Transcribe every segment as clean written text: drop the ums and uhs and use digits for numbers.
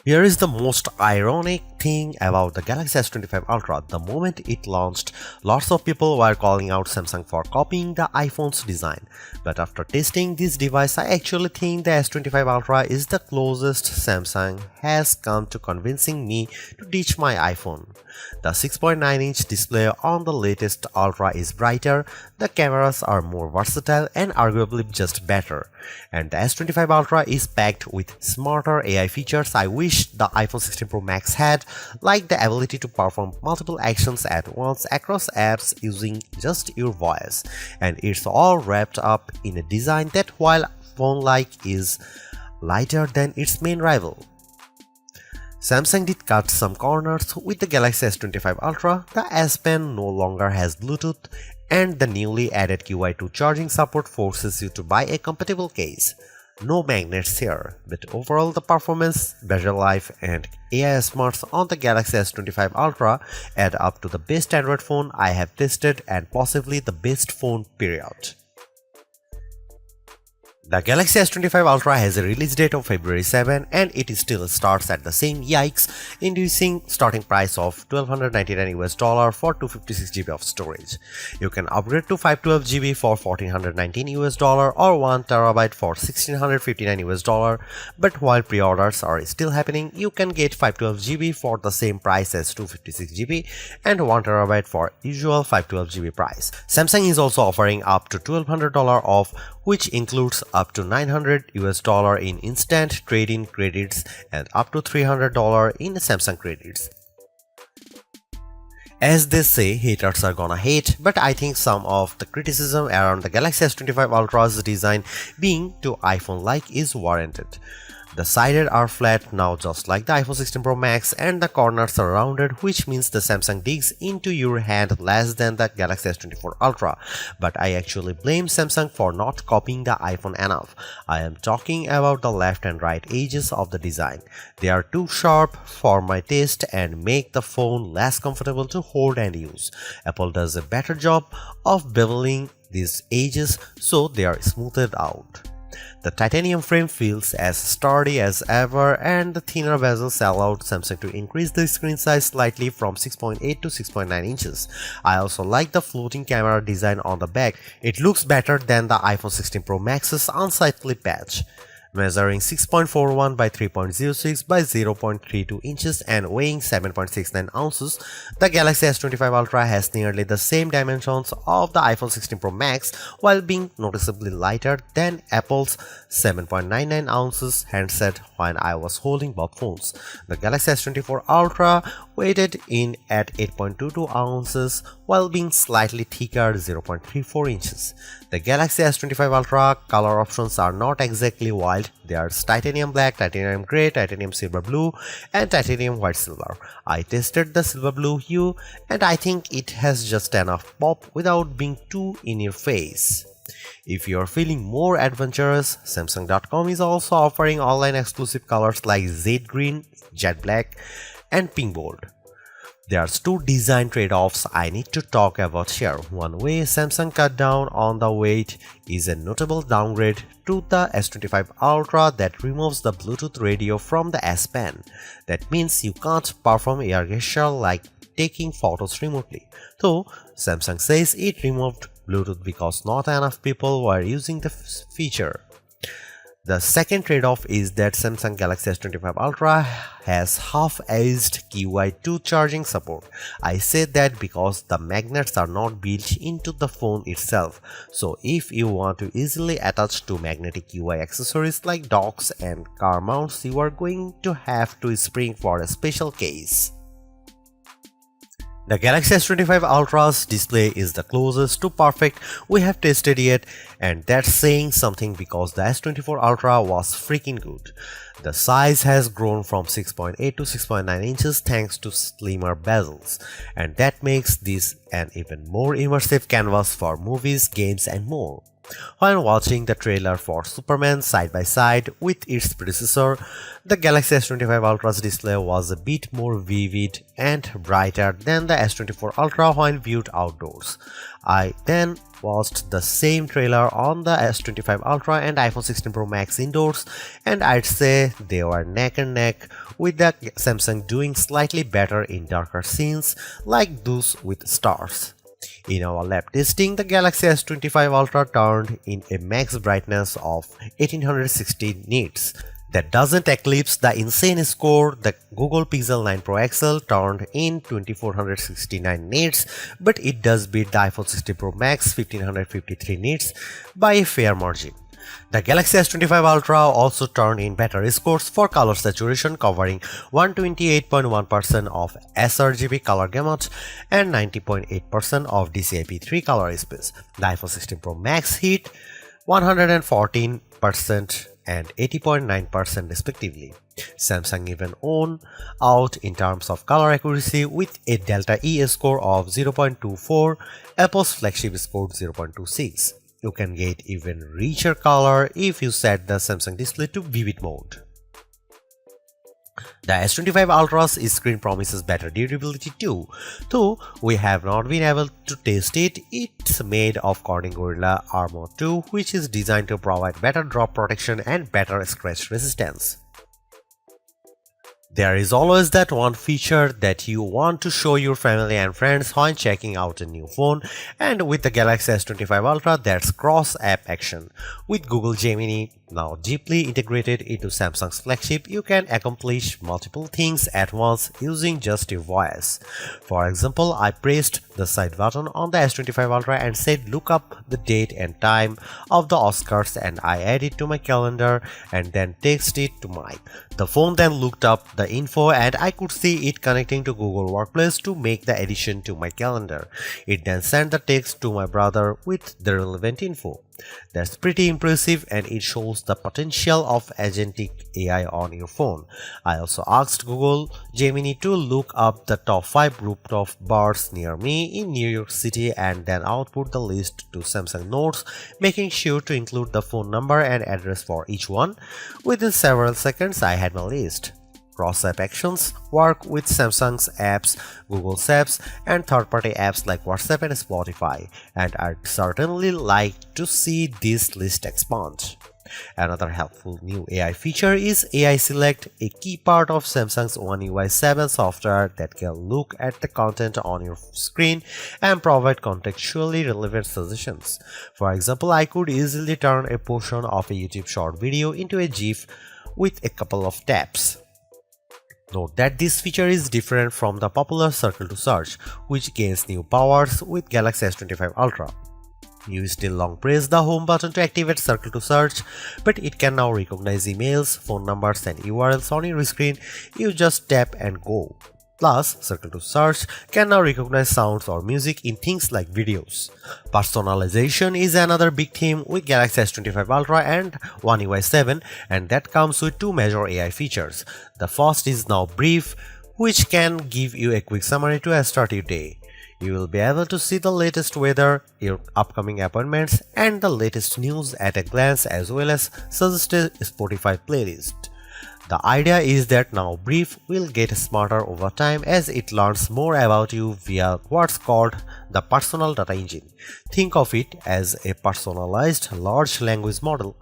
Here is the most ironic thing about the Galaxy S25 Ultra. The moment it launched, lots of people were calling out Samsung for copying the iPhone's design. But after testing this device, I actually think the S25 Ultra is the closest Samsung has come to convincing me to ditch my iPhone. The 6.9-inch display on the latest Ultra is brighter, the cameras are more versatile and arguably just better. And the S25 Ultra is packed with smarter AI features I wish the iPhone 16 Pro Max had, like the ability to perform multiple actions at once across apps using just your voice. And it's all wrapped up in a design that, while phone-like, is lighter than its main rival. Samsung did cut some corners with the Galaxy S25 Ultra. The S Pen no longer has Bluetooth, and the newly added QI2 charging support forces you to buy a compatible case. No magnets here, but overall the performance, battery life, and AI smarts on the Galaxy S25 Ultra add up to the best Android phone I have tested and possibly the best phone period. The Galaxy S25 Ultra has a release date of February 7 and it still starts at the same yikes-inducing starting price of $1,299 for 256GB of storage. You can upgrade to 512GB for $1,419 or 1TB for $1,659, but while pre-orders are still happening, you can get 512GB for the same price as 256GB and 1TB for usual 512GB price. Samsung is also offering up to $1,200 off, which includes up to $900 in instant trade-in credits and up to $300 in Samsung credits. As they say, haters are gonna hate, but I think some of the criticism around the Galaxy S25 Ultra's design being too iPhone-like is warranted. The sides are flat now, just like the iPhone 16 Pro Max, and the corners are rounded, which means the Samsung digs into your hand less than the Galaxy S24 Ultra. But I actually blame Samsung for not copying the iPhone enough. I am talking about the left and right edges of the design. They are too sharp for my taste and make the phone less comfortable to hold and use. Apple does a better job of beveling these edges so they are smoothed out. The titanium frame feels as sturdy as ever, and the thinner bezels allowed Samsung to increase the screen size slightly from 6.8 to 6.9 inches. I also like the floating camera design on the back. It looks better than the iPhone 16 Pro Max's unsightly patch. Measuring 6.41 by 3.06 by 0.32 inches and weighing 7.69 ounces, the Galaxy S25 Ultra has nearly the same dimensions of the iPhone 16 Pro Max while being noticeably lighter than Apple's 7.99 ounces handset when I was holding both phones. The Galaxy S24 Ultra weighted in at 8.22 ounces while being slightly thicker 0.34 inches. The Galaxy S25 Ultra color options are not exactly wild. There's titanium black, titanium grey, titanium silver blue, and titanium white silver. I tested the silver blue hue and I think it has just enough pop without being too in your face. If you're feeling more adventurous, Samsung.com is also offering online exclusive colors like Jade Green, Jet Black, and Pink Gold. There's two design trade-offs I need to talk about here. One way Samsung cut down on the weight is a notable downgrade to the S25 Ultra that removes the Bluetooth radio from the S Pen. That means you can't perform air gesture like taking photos remotely. Though Samsung says it removed Bluetooth because not enough people were using the feature. The second trade-off is that Samsung Galaxy S25 Ultra has half-edged QI2 charging support. I say that because the magnets are not built into the phone itself, so if you want to easily attach two magnetic QI accessories like docks and car mounts, you are going to have to spring for a special case. The Galaxy S25 Ultra's display is the closest to perfect we have tested yet, and that's saying something because the S24 Ultra was freaking good. The size has grown from 6.8 to 6.9 inches thanks to slimmer bezels, and that makes this an even more immersive canvas for movies, games, and more. While watching the trailer for Superman side by side with its predecessor, the Galaxy S25 Ultra's display was a bit more vivid and brighter than the S24 Ultra when viewed outdoors. I then watched the same trailer on the S25 Ultra and iPhone 16 Pro Max indoors, and I'd say they were neck and neck, with the Samsung doing slightly better in darker scenes like those with stars. In our lab testing, the Galaxy S25 Ultra turned in a max brightness of 1860 nits. That doesn't eclipse the insane score the Google Pixel 9 Pro XL turned in 2469 nits, but it does beat the iPhone 16 Pro Max 1553 nits by a fair margin. The Galaxy S25 Ultra also turned in better scores for color saturation, covering 128.1% of sRGB color gamut and 90.8% of DCI-P3 color space. The iPhone 16 Pro Max hit 114% and 80.9% respectively. Samsung even won out in terms of color accuracy with a Delta E score of 0.24, Apple's flagship scored 0.26. You can get even richer color if you set the Samsung display to vivid mode. The S25 Ultra's screen promises better durability too. Though we have not been able to test it, it's made of Corning Gorilla Armor 2, which is designed to provide better drop protection and better scratch resistance. There is always that one feature that you want to show your family and friends when checking out a new phone, and with the Galaxy S25 Ultra, that's cross-app action. With Google Gemini now deeply integrated into Samsung's flagship, you can accomplish multiple things at once using just your voice. For example, I pressed the side button on the S25 Ultra and said look up the date and time of the Oscars, and I added it to my calendar and then text it to Mike. The phone then looked up the info and I could see it connecting to Google Workplace to make the addition to my calendar. It then sent the text to my brother with the relevant info. That's pretty impressive, and it shows the potential of agentic AI on your phone. I also asked Google Gemini to look up the top 5 rooftop bars near me in New York City and then output the list to Samsung Notes, making sure to include the phone number and address for each one. Within several seconds, I had my list. Cross-app actions work with Samsung's apps, Google's apps, and third-party apps like WhatsApp and Spotify, and I'd certainly like to see this list expand. Another helpful new AI feature is AI Select, a key part of Samsung's One UI 7 software that can look at the content on your screen and provide contextually relevant suggestions. For example, I could easily turn a portion of a YouTube short video into a GIF with a couple of taps. Note that this feature is different from the popular Circle to Search, which gains new powers with Galaxy S25 Ultra. You still long press the home button to activate Circle to Search, but it can now recognize emails, phone numbers, and URLs on your screen. You just tap and go. Plus, Circle to Search can now recognize sounds or music in things like videos. Personalization is another big theme with Galaxy S25 Ultra and One UI 7, and that comes with two major AI features. The first is Now Brief, which can give you a quick summary to start your day. You will be able to see the latest weather, your upcoming appointments, and the latest news at a glance, as well as suggested Spotify playlist. The idea is that Now Brief will get smarter over time as it learns more about you via what's called the personal data engine. Think of it as a personalized large language model.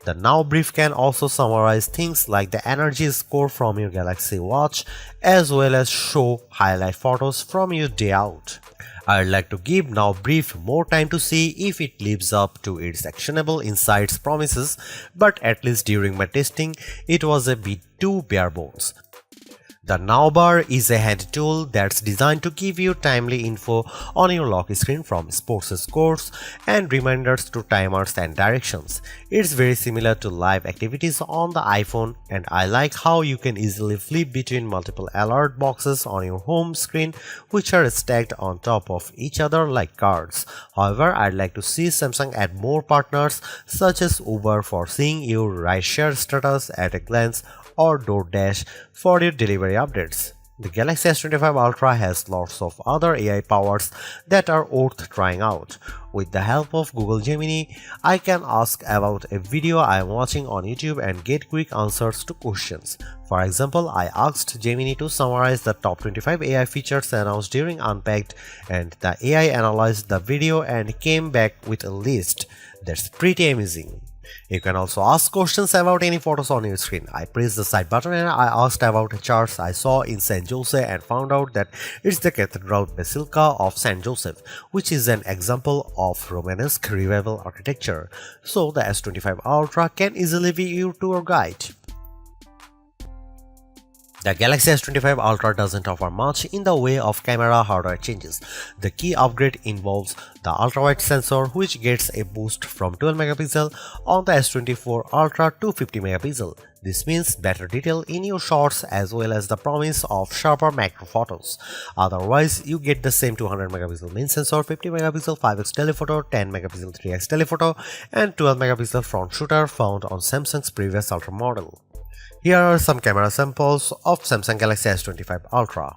The Now Brief can also summarize things like the energy score from your Galaxy Watch, as well as show highlight photos from your day out. I'd like to give Now Brief more time to see if it lives up to its actionable insights promises, but at least during my testing, it was a bit too bare bones. The Now Bar is a hand tool that's designed to give you timely info on your lock screen, from sports scores and reminders to timers and directions. It's very similar to live activities on the iPhone, and I like how you can easily flip between multiple alert boxes on your home screen, which are stacked on top of each other like cards. However, I'd like to see Samsung add more partners such as Uber for seeing your rideshare status at a glance, or DoorDash for your delivery updates. The Galaxy S25 Ultra has lots of other AI powers that are worth trying out. With the help of Google Gemini, I can ask about a video I am watching on YouTube and get quick answers to questions. For example, I asked Gemini to summarize the top 25 AI features announced during Unpacked, and the AI analyzed the video and came back with a list. That's pretty amazing. You can also ask questions about any photos on your screen. I pressed the side button and I asked about a church I saw in San Jose and found out that it's the Cathedral Basilica of San Joseph, which is an example of Romanesque revival architecture. So the S25 Ultra can easily be your tour guide. The Galaxy S25 Ultra doesn't offer much in the way of camera hardware changes. The key upgrade involves the ultra-wide sensor, which gets a boost from 12 megapixel on the S24 Ultra to 50 megapixel. This means better detail in your shots as well as the promise of sharper macro photos. Otherwise, you get the same 200 megapixel main sensor, 50 megapixel 5x telephoto, 10 megapixel 3x telephoto, and 12 megapixel front shooter found on Samsung's previous Ultra model. Here are some camera samples of Samsung Galaxy S25 Ultra.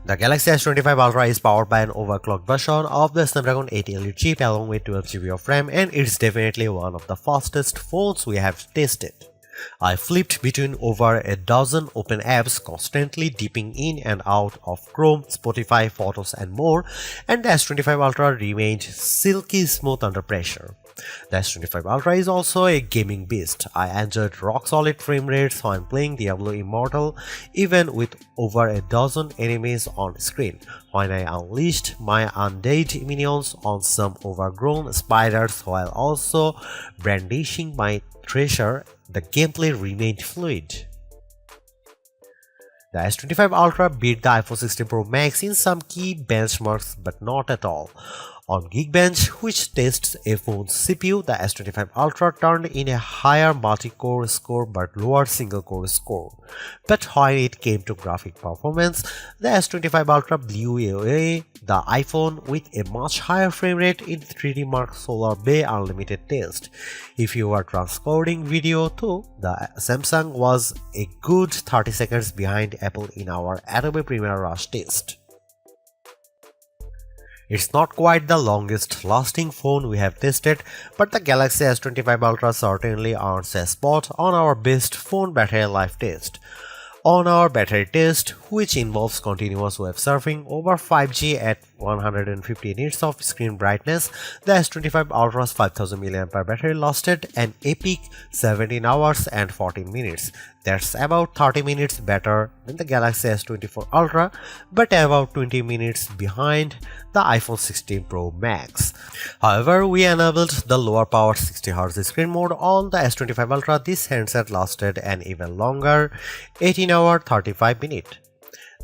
The Galaxy S25 Ultra is powered by an overclocked version of the Snapdragon 8 Elite chip along with 12GB of RAM, and it's definitely one of the fastest phones we have tested. I flipped between over a dozen open apps, constantly dipping in and out of Chrome, Spotify, Photos and more, and the S25 Ultra remained silky smooth under pressure. The S25 Ultra is also a gaming beast. I enjoyed rock-solid frame rates when playing Diablo Immortal, even with over a dozen enemies on screen. When I unleashed my undead minions on some overgrown spiders while also brandishing my treasure, the gameplay remained fluid. The S25 Ultra beat the iPhone 16 Pro Max in some key benchmarks, but not at all. On Geekbench, which tests a phone's CPU, the S25 Ultra turned in a higher multi-core score but lower single-core score. But when it came to graphic performance, the S25 Ultra blew away the iPhone with a much higher frame rate in 3D Mark Solar Bay Unlimited test. If you are transcoding video too, the Samsung was a good 30 seconds behind Apple in our Adobe Premiere Rush test. It's not quite the longest lasting phone we have tested, but the Galaxy S25 Ultra certainly earns a spot on our best phone battery life test. On our battery test, which involves continuous web surfing over 5G at 150 nits of screen brightness, the S25 Ultra's 5000 mAh battery lasted an epic 17 hours and 14 minutes. That's about 30 minutes better than the Galaxy S24 Ultra, but about 20 minutes behind the iPhone 16 Pro Max. However, we enabled the lower power 60Hz screen mode on the S25 Ultra. This handset lasted an even longer 18 hour 35 minutes.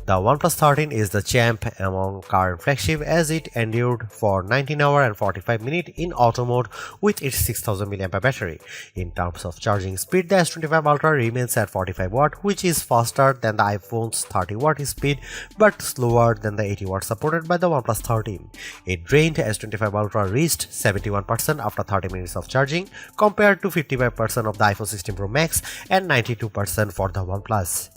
The OnePlus 13 is the champ among current flagship as it endured for 19 hours and 45 minutes in auto mode with its 6000 mAh battery. In terms of charging speed, the S25 Ultra remains at 45 watt, which is faster than the iPhone's 30 watt speed but slower than the 80 watt supported by the OnePlus 13. A drained S25 Ultra reached 71% after 30 minutes of charging compared to 55% of the iPhone 16 Pro Max and 92% for the OnePlus.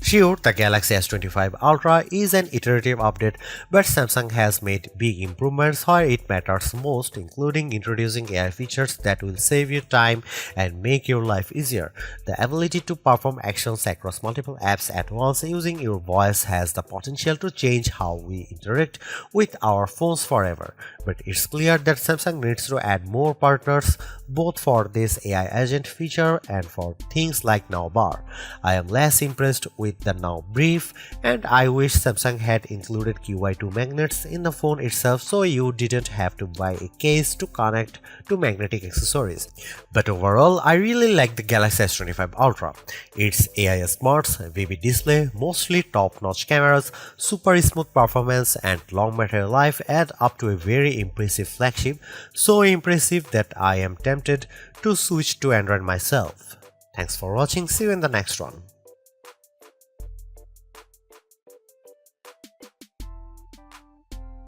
Sure, the Galaxy S25 Ultra is an iterative update, but Samsung has made big improvements where it matters most, including introducing AI features that will save you time and make your life easier. The ability to perform actions across multiple apps at once using your voice has the potential to change how we interact with our phones forever. But it's clear that Samsung needs to add more partners both for this AI agent feature and for things like Now Bar. I am less impressed with the Now Brief, and I wish Samsung had included QI2 magnets in the phone itself so you didn't have to buy a case to connect to magnetic accessories. But overall, I really like the Galaxy S25 Ultra. Its AI smarts, vivid display, mostly top-notch cameras, super smooth performance, and long battery life add up to a very impressive flagship, so impressive that I am tempted to switch to Android myself. Thanks for watching, see you in the next one.